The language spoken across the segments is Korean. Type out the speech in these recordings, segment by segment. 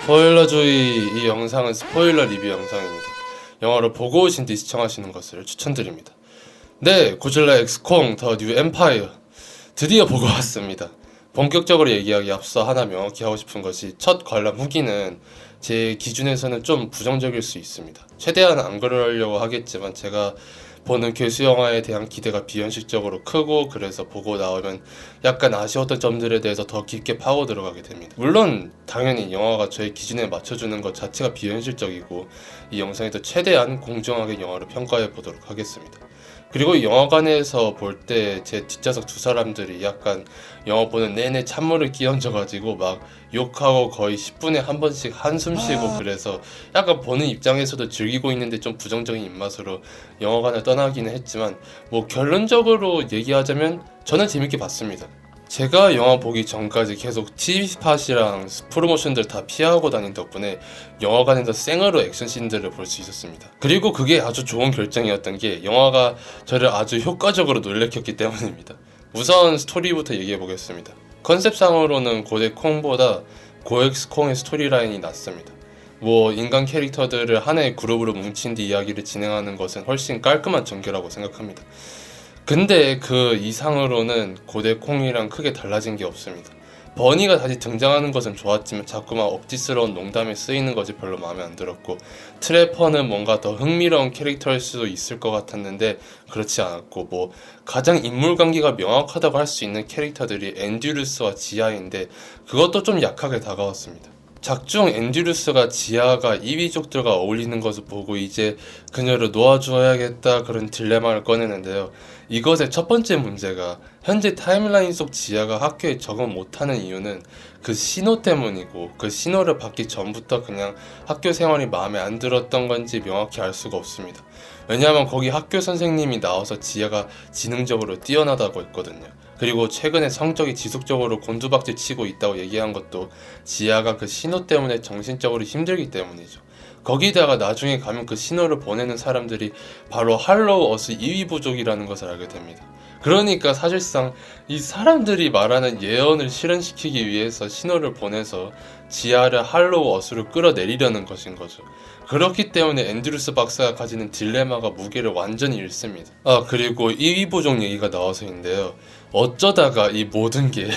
스포일러주의. 이 영상은 스포일러 리뷰 영상입니다. 영화를 보고 오신 뒤 시청하시는 것을 추천드립니다. 네, 고질라 엑스콩 더 뉴 엠파이어 드디어 보고 왔습니다. 본격적으로 얘기하기 앞서 하나 명확히 하고 싶은 것이, 첫 관람 후기는 제 기준에서는 좀 부정적일 수 있습니다. 최대한 안 그러려고 하겠지만 제가 보는 괴수 영화에 대한 기대가 비현실적으로 크고, 그래서 보고 나오면 약간 아쉬웠던 점들에 대해서 더 깊게 파고 들어가게 됩니다. 물론 당연히 영화가 저의 기준에 맞춰주는 것 자체가 비현실적이고, 이 영상에서 최대한 공정하게 영화를 평가해 보도록 하겠습니다. 그리고 영화관에서 볼 때 제 뒷좌석 두 사람들이 약간 영화 보는 내내 찬물을 끼얹어가지고 막 욕하고 거의 10분에 한 번씩 한숨 쉬고, 그래서 약간 보는 입장에서도 즐기고 있는데 좀 부정적인 입맛으로 영화관을 떠나기는 했지만, 뭐 결론적으로 얘기하자면 저는 재밌게 봤습니다. 제가 영화 보기 전까지 계속 TV스팟이랑 프로모션들 다 피하고 다닌 덕분에 영화관에서 생으로 액션씬들을 볼 수 있었습니다. 그리고 그게 아주 좋은 결정이었던 게, 영화가 저를 아주 효과적으로 놀래켰기 때문입니다. 우선 스토리부터 얘기해 보겠습니다. 컨셉상으로는 고대 콩보다 고엑스 콩의 스토리라인이 낫습니다. 뭐 인간 캐릭터들을 하나의 그룹으로 뭉친 뒤 이야기를 진행하는 것은 훨씬 깔끔한 전개라고 생각합니다. 근데 그 이상으로는 고대 콩이랑 크게 달라진 게 없습니다. 버니가 다시 등장하는 것은 좋았지만 자꾸만 억지스러운 농담에 쓰이는 것이 별로 마음에 안 들었고, 트래퍼는 뭔가 더 흥미로운 캐릭터일 수도 있을 것 같았는데 그렇지 않았고, 뭐 가장 인물 관계가 명확하다고 할 수 있는 캐릭터들이 앤듀루스와 지아인데 그것도 좀 약하게 다가왔습니다. 작중 앤듀루스가 지아가 이위족들과 어울리는 것을 보고 이제 그녀를 놓아주어야겠다, 그런 딜레마를 꺼내는데요. 이것의 첫 번째 문제가, 현재 타임라인 속 지아가 학교에 적응 못하는 이유는 그 신호 때문이고, 그 신호를 받기 전부터 그냥 학교 생활이 마음에 안 들었던 건지 명확히 알 수가 없습니다. 왜냐하면 거기 학교 선생님이 나와서 지아가 지능적으로 뛰어나다고 했거든요. 그리고 최근에 성적이 지속적으로 곤두박질 치고 있다고 얘기한 것도 지아가 그 신호 때문에 정신적으로 힘들기 때문이죠. 거기다가 나중에 가면 그 신호를 보내는 사람들이 바로 할로우 어스 2위 부족이라는 것을 알게 됩니다. 그러니까 사실상 이 사람들이 말하는 예언을 실현시키기 위해서 신호를 보내서 지아를 할로우 어스로 끌어내리려는 것인 거죠. 그렇기 때문에 앤드루스 박사가 가지는 딜레마가 무게를 완전히 잃습니다. 그리고 2위 부족 얘기가 나와서인데요. 어쩌다가 이 모든 게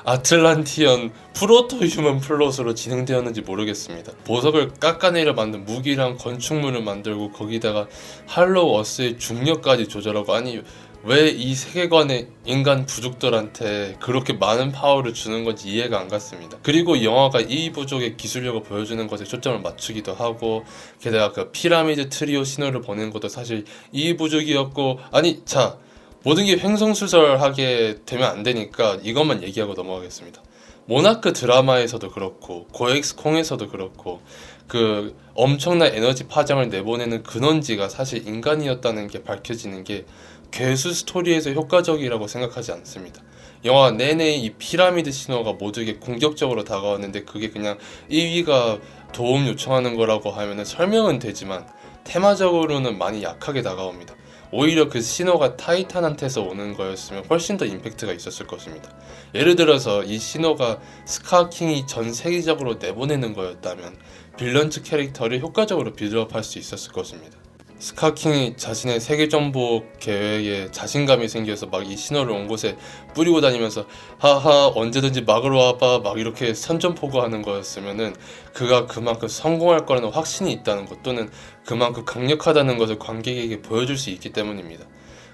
아틀란티언 프로토 휴먼 플롯으로 진행되었는지 모르겠습니다. 보석을 깎아내려 만든 무기랑 건축물을 만들고, 거기다가 할로우 어스의 중력까지 조절하고, 아니 왜 이 세계관의 인간 부족들한테 그렇게 많은 파워를 주는 건지 이해가 안 갔습니다. 그리고 영화가 이 부족의 기술력을 보여주는 것에 초점을 맞추기도 하고, 게다가 그 피라미드 트리오 신호를 보낸 것도 사실 이 부족이었고, 아니 자, 모든 게 횡성수설하게 되면 안 되니까 이것만 얘기하고 넘어가겠습니다. 모나크 드라마에서도 그렇고 고엑스 콩에서도 그렇고, 그 엄청난 에너지 파장을 내보내는 근원지가 사실 인간이었다는 게 밝혀지는 게 괴수 스토리에서 효과적이라고 생각하지 않습니다. 영화 내내 이 피라미드 신호가 모두에게 공격적으로 다가왔는데, 그게 그냥 1위가 도움 요청하는 거라고 하면 설명은 되지만 테마적으로는 많이 약하게 다가옵니다. 오히려 그 신호가 타이탄한테서 오는 거였으면 훨씬 더 임팩트가 있었을 것입니다. 예를 들어서 이 신호가 스카킹이 전 세계적으로 내보내는 거였다면 빌런츠 캐릭터를 효과적으로 빌드업할 수 있었을 것입니다. 스카킹이 자신의 세계정복 계획에 자신감이 생겨서 막 이 신호를 온 곳에 뿌리고 다니면서 하하 언제든지 막으러 와봐 막 이렇게 선전포고하는 거였으면은 그가 그만큼 성공할 거라는 확신이 있다는 것, 또는 그만큼 강력하다는 것을 관객에게 보여줄 수 있기 때문입니다.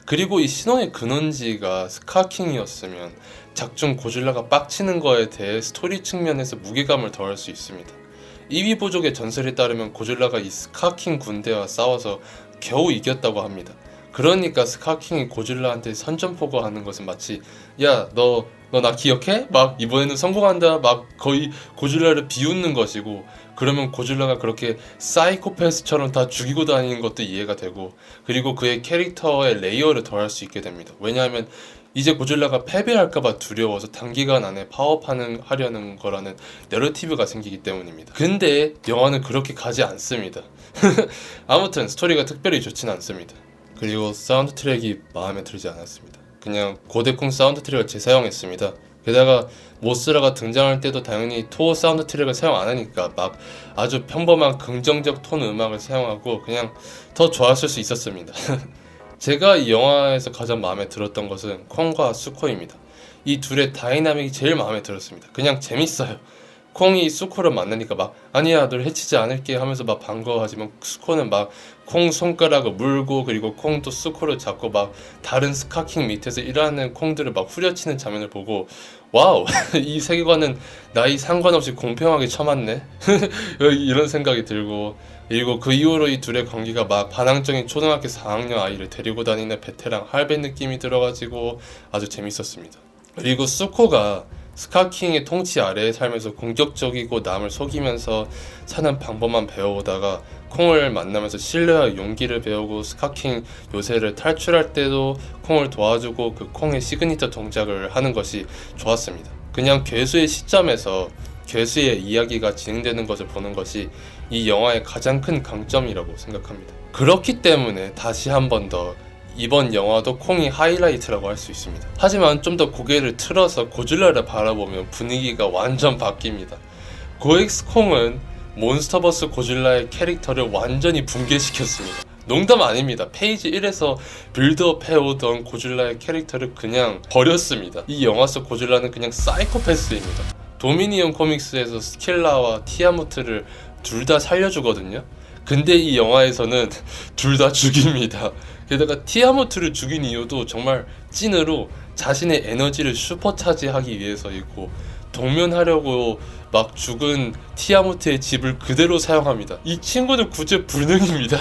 그리고 이 신호의 근원지가 스카킹이었으면 작중 고질라가 빡치는 거에 대해 스토리 측면에서 무게감을 더할 수 있습니다. 2위 부족의 전설에 따르면 고질라가 이 스카킹 군대와 싸워서 겨우 이겼다고 합니다. 그러니까 스카킹이 고질라한테 선전포고하는 것은 마치 야 너 나 기억해? 막 이번에는 성공한다 막 거의 고질라를 비웃는 것이고, 그러면 고질라가 그렇게 사이코패스처럼 다 죽이고 다니는 것도 이해가 되고, 그리고 그의 캐릭터의 레이어를 더할 수 있게 됩니다. 왜냐하면 이제 고질라가 패배할까봐 두려워서 단기간 안에 파업하려는 거라는 내러티브가 생기기 때문입니다. 근데 영화는 그렇게 가지 않습니다. 아무튼 스토리가 특별히 좋진 않습니다. 그리고 사운드 트랙이 마음에 들지 않았습니다. 그냥 고대콩 사운드 트랙을 재사용했습니다. 게다가 모스라가 등장할 때도 당연히 토어 사운드 트랙을 사용 안 하니까 막 아주 평범한 긍정적 톤 음악을 사용하고 그냥 더 좋았을 수 있었습니다. 제가 이 영화에서 가장 마음에 들었던 것은 콩과 수코입니다. 이 둘의 다이나믹이 제일 마음에 들었습니다. 그냥 재밌어요. 콩이 수코를 만나니까 막 아니야 널 해치지 않을게 하면서 막 반가워하지만 수코는 막 콩 손가락을 물고 그리고 콩도 수코를 잡고 막 다른 스카킹 밑에서 일하는 콩들을 막 후려치는 장면을 보고 와우 이 세계관은 나이 상관없이 공평하게 쳐맞네 이런 생각이 들고, 그리고 그 이후로 이 둘의 관계가 막 반항적인 초등학교 4학년 아이를 데리고 다니는 베테랑 할배 느낌이 들어가지고 아주 재밌었습니다. 그리고 수코가 스카킹의 통치 아래에 살면서 공격적이고 남을 속이면서 사는 방법만 배워오다가 콩을 만나면서 신뢰와 용기를 배우고 스카킹 요새를 탈출할 때도 콩을 도와주고 그 콩의 시그니처 동작을 하는 것이 좋았습니다. 그냥 괴수의 시점에서 괴수의 이야기가 진행되는 것을 보는 것이 이 영화의 가장 큰 강점이라고 생각합니다. 그렇기 때문에 다시 한 번 더 이번 영화도 콩이 하이라이트라고 할 수 있습니다. 하지만 좀 더 고개를 틀어서 고질라를 바라보면 분위기가 완전 바뀝니다. 고엑스 콩은 몬스터버스 고질라의 캐릭터를 완전히 붕괴시켰습니다. 농담 아닙니다. 페이지 1에서 빌드업 해오던 고질라의 캐릭터를 그냥 버렸습니다. 이 영화 속 고질라는 그냥 사이코패스입니다. 도미니언 코믹스에서 스킬라와 티아무트를 둘 다 살려주거든요. 근데 이 영화에서는 둘 다 죽입니다. 게다가 티아무트를 죽인 이유도 정말 찐으로 자신의 에너지를 슈퍼차지하기 위해서이고, 동면하려고 막 죽은 티아무트의 집을 그대로 사용합니다. 이 친구는 구제불능입니다.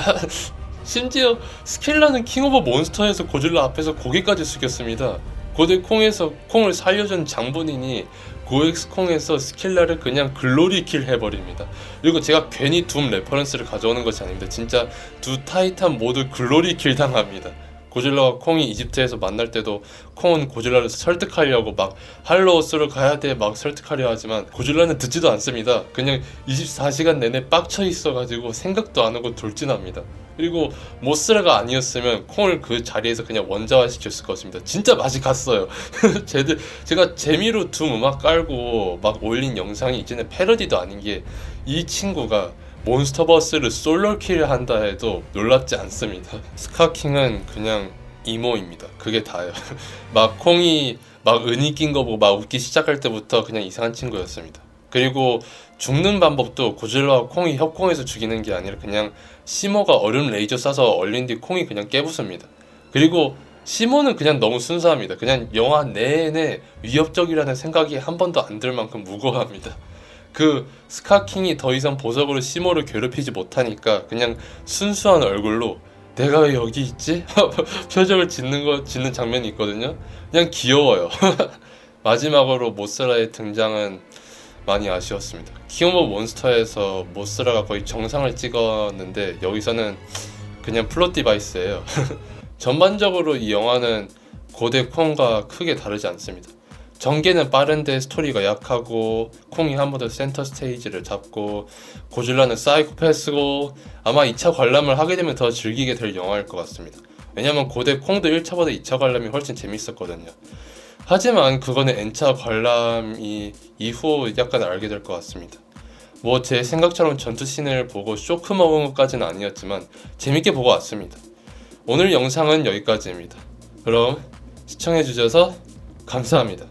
심지어 스켈라는 킹 오브 몬스터에서 고질라 앞에서 고개까지 숙였습니다. 고대 콩에서 콩을 살려준 장본인이 고엑스 콩에서 스킬라를 그냥 글로리킬 해버립니다. 그리고 제가 괜히 둠 레퍼런스를 가져오는 것이 아닙니다. 진짜 두 타이탄 모두 글로리킬 당합니다. 고질라와 콩이 이집트에서 만날 때도 콩은 고질라를 설득하려고 막 할로우스로 가야 돼 막 설득하려 하지만 고질라는 듣지도 않습니다. 그냥 24시간 내내 빡쳐 있어가지고 생각도 안 하고 돌진합니다. 그리고 모스라가 아니었으면 콩을 그 자리에서 그냥 원자화 시켰을 것입니다. 진짜 맛이 갔어요. 제가 재미로 둠 음악 깔고 막 올린 영상이 이제는 패러디도 아닌 게, 이 친구가 몬스터버스를 솔로킬 한다 해도 놀랍지 않습니다. 스카킹은 그냥 이모입니다. 그게 다예요. 막 콩이 막 은이 낀 거 보고 막 웃기 시작할 때부터 그냥 이상한 친구였습니다. 그리고 죽는 방법도 고질라와 콩이 협공해서 죽이는 게 아니라 그냥 시모가 얼음 레이저 쏴서 얼린 뒤 콩이 그냥 깨부숩니다. 그리고 시모는 그냥 너무 순수합니다. 그냥 영화 내내 위협적이라는 생각이 한 번도 안 들 만큼 무고합니다. 그 스카킹이 더 이상 보석으로 시모를 괴롭히지 못하니까 그냥 순수한 얼굴로 내가 왜 여기 있지? 표정을 짓는 장면이 있거든요. 그냥 귀여워요. 마지막으로 모스라의 등장은 많이 아쉬웠습니다. 킹 오브 몬스터에서 모스라가 거의 정상을 찍었는데 여기서는 그냥 플롯 디바이스예요. 전반적으로 이 영화는 고대 콩과 크게 다르지 않습니다. 전개는 빠른데 스토리가 약하고, 콩이 한 번 더 센터 스테이지를 잡고, 고질라는 사이코패스고, 아마 2차 관람을 하게 되면 더 즐기게 될 영화일 것 같습니다. 왜냐면 고대 콩도 1차보다 2차 관람이 훨씬 재밌었거든요. 하지만 그거는 N차 관람이 이후 약간 알게 될 것 같습니다. 뭐 제 생각처럼 전투씬을 보고 쇼크 먹은 것까지는 아니었지만 재밌게 보고 왔습니다. 오늘 영상은 여기까지입니다. 그럼 시청해주셔서 감사합니다.